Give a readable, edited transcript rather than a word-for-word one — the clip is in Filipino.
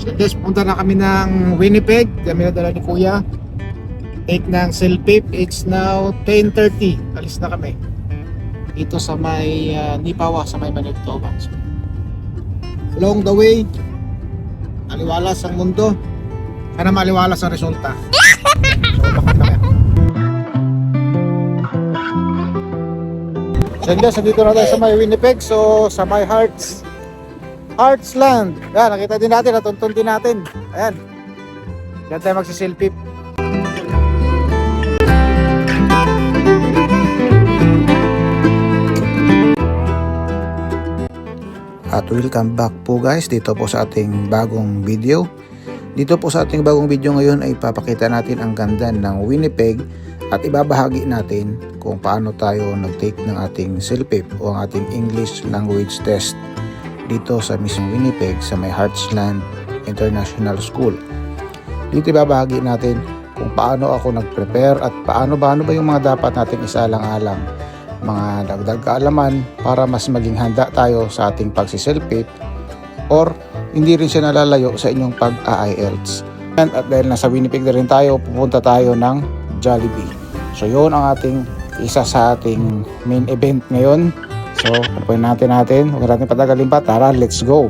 So guys, punta na kami ng Winnipeg. Kami na dala ni Kuya. Take ng Selpip. It's now 10:30. Alis na kami. Dito sa may Nipawa, sa may Manitoba. So, along the way, aliwalas ang mundo. Sana maliwalas ang resulta. So, bakit kami. So guys, dito na tayo sa may Winnipeg. So, sa may Heartsland. Yan, nakita din natin, natuntun din natin. Ayan. Diyan tayo magsiselfie. At welcome back po guys dito po sa ating bagong video. Dito po sa ating bagong video ngayon ay ipapakita natin ang ganda ng Winnipeg at ibabahagi natin kung paano tayo nag-take ng ating CELPIP o ang ating English Language Test dito sa mismong Winnipeg sa may Heartsland International School. Dito ibabahagi natin kung paano ako nag-prepare at paano ba yung mga dapat nating isaalang-alang, mga dagdag kaalaman para mas maging handa tayo sa ating pagsiselfie or hindi rin siya nalalayo sa inyong pag-IELTS. At dahil nasa Winnipeg na rin tayo, pupunta tayo ng Jollibee. So yun ang ating isa sa ating main event ngayon. So, natin, huwag natin patagalin pa. Tara, let's go!